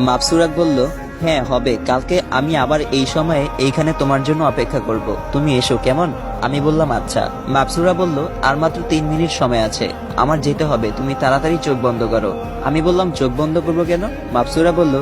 মাপসুরা বলল, হ্যাঁ হবে, কালকে আমি আবার এই সময়ে এইখানে তোমার জন্য অপেক্ষা করব, তুমি এসো কেমন। আমি বললাম আচ্ছা। মাপসুরা বলল, আর মাত্র 3 মিনিট সময় আছে, আমার যেতে হবে, তুমি তাড়াতাড়ি চোখ বন্ধ করো। আমি বললাম চোখ বন্ধ করবো কেন? মাপসুরা বলল,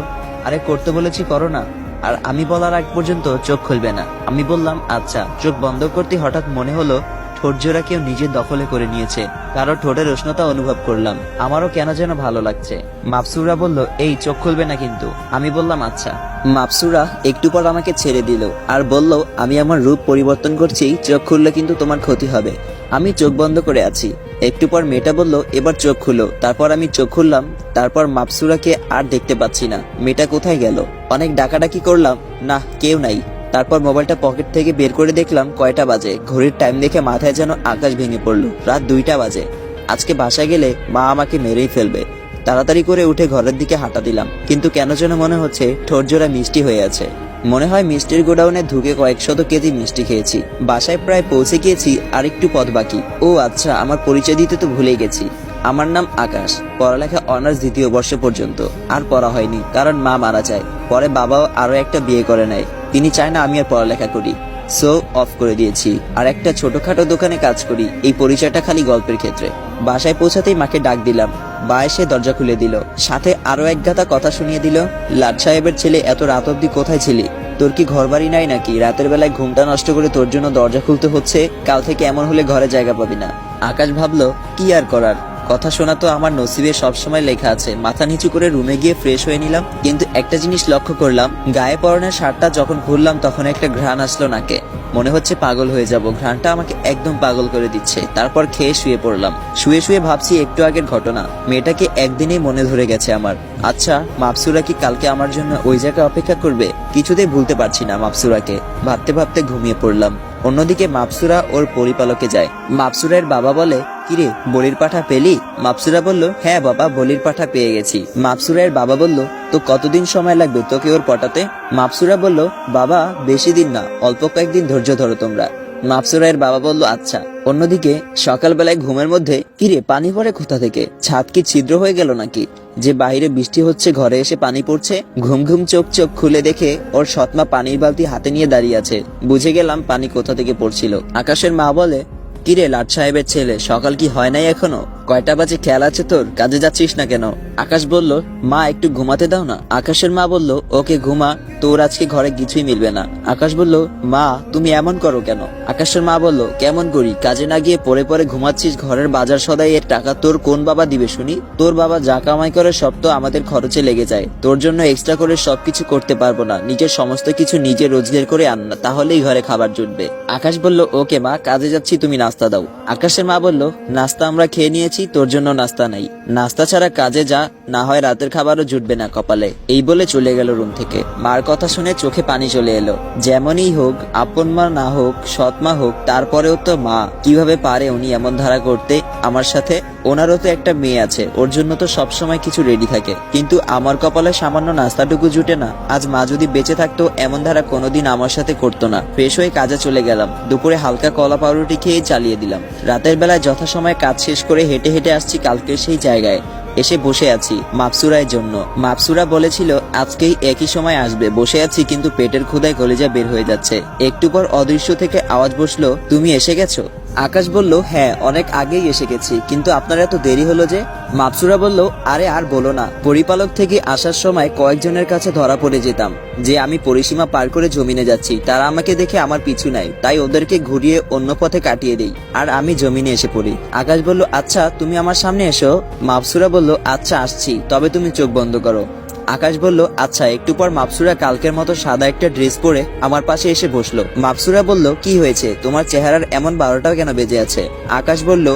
আরে করতে বলেছি করো না, আর আমি বলার আগ পর্যন্ত চোখ খুলবে না। আমি বললাম আচ্ছা। চোখ বন্ধ করতে হঠাৎ মনে হলো ঠোঁট জোড়া কেউ নিজের দখলে করে নিয়েছে, কারো ঠোঁটের উষ্ণতা অনুভব করলাম, আমারও কেন যেন ভালো লাগছে। মাপসুরা বলল, এই চোখ খুলবে না কিন্তু। আমি বললাম আচ্ছা। মাপসুরা একটু পর আমাকে ছেড়ে দিল আর বলল, আমি আমার রূপ পরিবর্তন করছি, চোখ খুললে কিন্তু তোমার ক্ষতি হবে। আমি চোখ বন্ধ করে আছি। একটু পর মেয়েটা বলল, এবার চোখ খুলো। তারপর আমি চোখ খুললাম। তারপর মাপসুরাকে আর দেখতে পাচ্ছি না। মেয়েটা কোথায় গেল? অনেক ডাকাডাকি করলাম, না কেউ নাই। তারপর মোবাইলটা পকেট থেকে বের করে দেখলাম কয়টা বাজে। ঘড়ির টাইম দেখে মাথায় যেন আকাশ ভেঙে পড়লো, রাত 2টা বাজে। আজকে বাসায় গেলে মা আমাকে মেরেই ফেলবে। তাড়াতাড়ি করে উঠে ঘরের দিকে হাঁটা দিলাম, কিন্তু কেন যেন মনে হচ্ছে ঠোঁট জোড়া মিষ্টি হয়ে আছে। মনে হয় মিষ্টির গোডাউনে ঢুকে কয়েক শত কেজি মিষ্টি খেয়েছি। বাসায় প্রায় পৌঁছে গিয়েছি, আর একটু পথ বাকি। ও আচ্ছা, আমার পরিচয় দিতে তো ভুলে গেছি। আমার নাম আকাশ, পড়ালেখা অনার্স 2য় বর্ষ পর্যন্ত। আর পড়া হয়নি, কারণ মা মারা যায়। পরে বাবাও আরো একটা বিয়ে করে নেয়, তিনি চায় না আমি আর পড়ালেখা করি, সো অফ করে দিয়েছি। আর একটা ছোটখাটো দোকানে কাজ করি, এই পরিচয়টা খালি গল্পের ক্ষেত্রে। বাসায় পৌঁছাতেই মাকে ডাক দিলাম, বা এসে দরজা খুলে দিল, সাথে আরো এক গাদা কথা শুনিয়ে দিল। লাট সাহেবের ছেলে, এত রাত অব্দি কোথায় ছিলি? তোর কি ঘর বাড়ি নাই নাকি? রাতের বেলায় ঘুমটা নষ্ট করে তোর জন্য দরজা খুলতে হচ্ছে। কাল থেকে এমন হলে ঘরে জায়গা পাবি না। আকাশ ভাবলো, কি আর করার, কথা শোনা তো আমার নসিবে সবসময় লেখা আছে। মাথা নিচু করে রুমে গিয়ে ফ্রেশ হয়ে নিলাম, কিন্তু একটা জিনিস লক্ষ্য করলাম, গায়ে পরনের শার্টটা যখন খুললাম তখন একটা ঘ্রাণ আসলো নাকে। মনে হচ্ছে পাগল হয়ে যাব, ঘ্রাণটা আমাকে একদম পাগল করে দিচ্ছে। তারপর খেয়ে শুয়ে পড়লাম। শুয়ে শুয়ে ভাবছি একটু আগের ঘটনা, মেয়েটাকে একদিনেই মনে ধরে গেছে আমার। আচ্ছা, মাপসুরা কি কালকে আমার জন্য ওই জায়গায় অপেক্ষা করবে? কিছুতেই ভুলতে পারছি না মাপসুরাকে। ভাবতে ভাবতে ঘুমিয়ে পড়লাম। অন্যদিকে মাপসুরা ওর পরিপালকে যায়। মাপসুরের বাবা বলে, কিরে বলির পাঠা পেলি? মাপসুরা বলল, হ্যাঁ বাবা, বলির পাঠা পেয়ে গেছি। মাপসুরের বাবা বলল, তো কতদিন সময় লাগবে তোকে ওর পটাতে? মাপসুরা বলল, বাবা বেশি দিন না, অল্প কয়েকদিন ধৈর্য ধরো তোমরা। মাপসুরের বাবা বলল, আচ্ছা। অন্যদিকে সকালবেলায় ঘুমের মধ্যে, কিরে পানি পড়ে কোথা থেকে? ছাদ কি ছিদ্র হয়ে গেল নাকি যে বাইরে বৃষ্টি হচ্ছে ঘরে এসে পানি পড়ছে? ঘুম ঘুম চোখ চোখ খুলে দেখে ওর সৎমা পানির বালতি হাতে নিয়ে দাঁড়িয়ে আছে। বুঝে গেলাম পানি কোথা থেকে পড়ছিল। আকাশের মা বলে, কিরে লাট সাহেবের ছেলে, সকাল কি হয় নাই এখনো? কয়টা বাজে খেয়াল আছে তোর? কাজে যাচ্ছিস না কেন? আকাশ বলল, মা একটু ঘুমাতে দাও না। আকাশের মা বলল, ওকে ঘুমা, তোর আজকে ঘরে কিছুই মিলবে না। আকাশ বলল, মা তুমি এমন করো কেন? আকাশের মা বলল, কেমন করি? কাজে না গিয়ে পরে পরে ঘুমাচ্ছিস, ঘরের বাজার সদাই এর টাকা তোর কোন বাবা দিবে শুনি? তোর বাবা যা কামাই করে সব তো আমাদের খরচে লেগে যায়, তোর জন্য এক্সট্রা করে সবকিছু করতে পারবো না। নিজের সমস্ত কিছু নিজে রোজগার করে আন না, তাহলেই ঘরে খাবার জুটবে। আকাশ বলল, ওকে মা, কাজে যাচ্ছি, তুমি নাস্তা দাও। আকাশের মা বলল, নাস্তা আমরা খেয়ে নিয়েছি, তোর জন্য নাস্তা নাই। নাস্তা ছাড়া কাজে যা, না হয় রাতের খাবারও জুটবে না কপালে। এই বলে চলে গেল রুম থেকে। মার কথা শুনে চোখে পানি চলে এলো। যেমনই হোক, আপন মা না হোক, সৎ মা হোক, তারপরেও তো মা। কিভাবে পারে উনি এমন ধারা করতে আমার সাথে? ওনারও তো একটা মেয়ে আছে, ওর জন্য তো সবসময় কিছু রেডি থাকে, কিন্তু আমার কপালে সামান্য নাস্তাটুকু জুটে না। আজ মা যদি বেঁচে থাকতো, এমন ধারা কোনোদিন আমার সাথে করতো না। ফ্রেশ হয়ে কাজে চলে গেলাম। দুপুরে হালকা কলা পাউরুটি খেয়ে চালিয়ে দিলাম। রাতের বেলায় যথাসময়ে কাজ শেষ করে হেঁটে হেঁটে আসছি কালকের সেই জায়গায়। এসে বসে আছি মাপসুরার জন্য। মাপসুরা বলেছিল আজকেই একই সময় আসবে। বসে আছি, কিন্তু পেটের ক্ষুধায় কলিজা বের হয়ে যাচ্ছে। একটু পর অদৃশ্য থেকে আওয়াজ বসলো, তুমি এসে গেছো? আকাশ বলল, হ্যাঁ অনেক আগেই এসে গেছি, কিন্তু আপনার এত দেরি হলো যে? মাপসুরা বলল, আরে আর বলো না, পরিপালক থেকে আসার সময় কয়েকজনের কাছে ধরা পড়ে যেতাম যে আমি পরিসীমা পার করে জমিনে যাচ্ছি। তারা আমাকে দেখে আমার পিছু নেয়, তাই ওদেরকে ঘুরিয়ে অন্য পথে কাটিয়ে দেই, আর আমি জমিনে এসে পড়ি। আকাশ বলল, আচ্ছা তুমি আমার সামনে এসো। মাপসুরা বলল, আচ্ছা আসছি, তবে তুমি চোখ বন্ধ করো। আকাশ বলল, আচ্ছা। একটু পর মাপসুরা কালকের মতো সাদা একটা ড্রেস পরে আমার পাশে এসে বসলো। মাপসুরা বলল, কি হয়েছে তোমার? চেহারার এমন 12টা কেন বেজে আছে? আকাশ বলল,